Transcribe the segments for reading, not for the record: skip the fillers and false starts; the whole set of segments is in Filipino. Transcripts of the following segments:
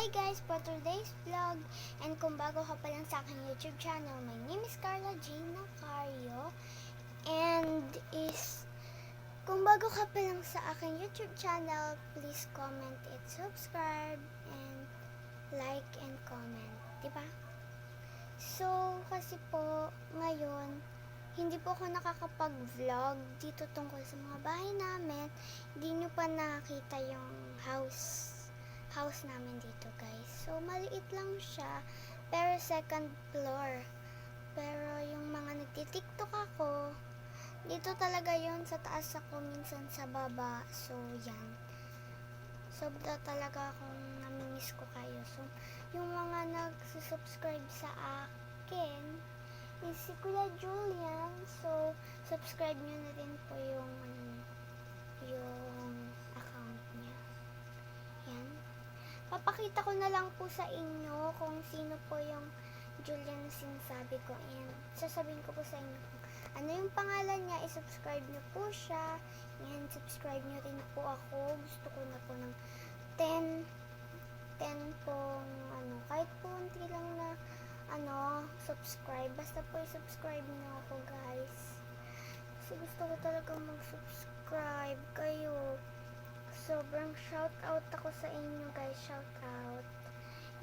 Hi guys, for today's vlog, and kung bago ka pa lang sa aking YouTube channel, my name is Carla Jane Nacario, and kung bago ka pa lang sa aking YouTube channel, please comment and subscribe, and like and comment, diba? So, kasi po, ngayon, hindi po ako nakakapag-vlog dito tungkol sa mga bahay namin. Hindi nyo pa nakita yung house namin dito, guys. So, maliit lang siya, pero second floor. Pero yung mga nagtitiktok ako, dito talaga yon, sa taas ako, minsan sa baba. So, yan. Sobra talaga akong namimiss ko kayo. So, yung mga nagsusubscribe sa akin is si Kuya Julian. So, subscribe nyo na din po yung account niya. Yan. Papakita ko na lang po sa inyo kung sino po yung Julian na sinasabi ko. And sasabihin ko po sa inyo kung ano yung pangalan niya. I-subscribe nyo po siya. Yan, subscribe nyo rin po ako. Gusto ko na po ng 10 pong kahit po unti lang na subscribe. Basta po i-subscribe nyo ako, guys. Kasi gusto ko talaga mag-subscribe kayo. Sobrang shout out ako sa inyo, guys. Shout out.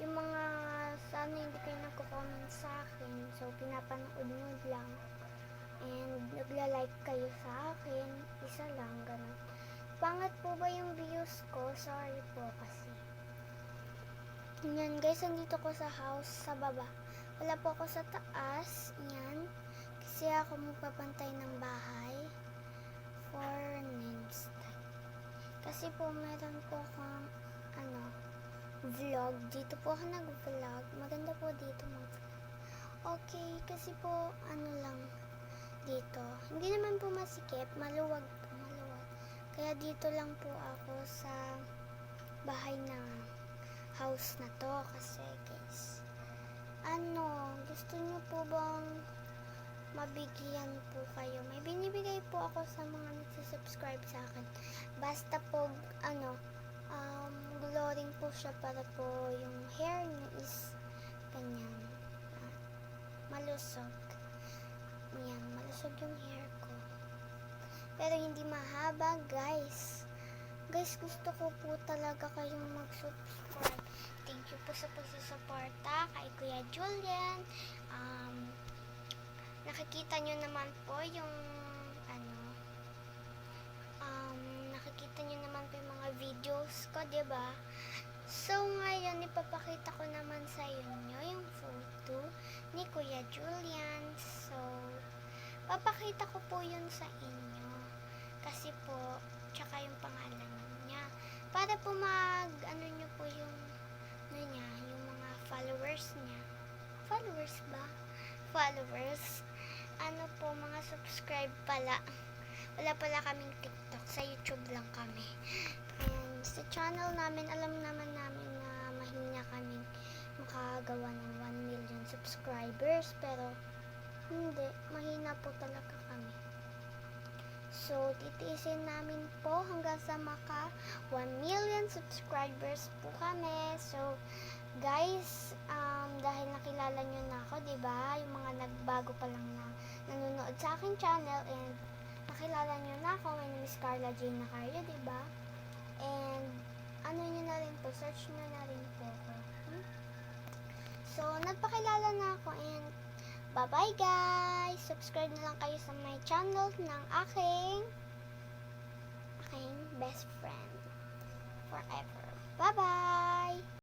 Yung mga sana hindi kayo nagko-comment sa akin. So, pinapanood nyo lang. And nagla-like kayo sa akin. Isa lang, ganun. Pangat po ba yung views ko? Sorry po kasi. Yan, guys. Nandito ko sa house, sa baba. Wala po ako sa taas. Yan. Kasi ako magpapantay ng bahay. For next time. Kasi po meron po akong vlog. Dito po ako nag-vlog. Maganda po dito mag-vlog. Okay, kasi po lang dito. Hindi naman po masikip. Maluwag po, maluwag. Kaya dito lang po ako sa bahay na house na to. Kasi guys, gusto nyo po bang mabigyan po kayo? May binibigay po ako sa mga nagsasubscribe sa akin. Basta po, glowing po siya para po yung hair niyo is ganyan. Malusog. Yan, malusog yung hair ko. Pero hindi mahaba, guys. Guys, gusto ko po talaga kayong mag-subscribe. Thank you po sa pagsusuporta kay Kuya Julian. Nakikita nyo naman po yung nakikita nyo naman po yung mga videos ko, diba? So, ngayon, ipapakita ko naman sa inyo yung photo ni Kuya Julian. So, papakita ko po yun sa inyo. Kasi po, tsaka yung pangalan niya. Para po nyo po yung yung mga followers niya. Followers ba? Followers. Mga subscribe pala. Wala pala kaming TikTok. Sa YouTube lang kami. And sa channel namin, alam naman namin na mahina kaming makagawa ng 1 million subscribers. Pero, hindi. Mahina po talaga kami. So, titiisin namin po hanggang sa maka 1 million subscribers po kami. So, guys, dahil nakilala nyo na ako, diba? Yung mga nagbago pa lang na nanonood sa aking channel, and nakilala nyo na ako. My name is Carla Jane Nacario, diba? And, nyo na rin po, search nyo na rin po ako. So, nagpakilala na ako, and bye-bye, guys! Subscribe na lang kayo sa my channel ng aking best friend forever. Bye-bye!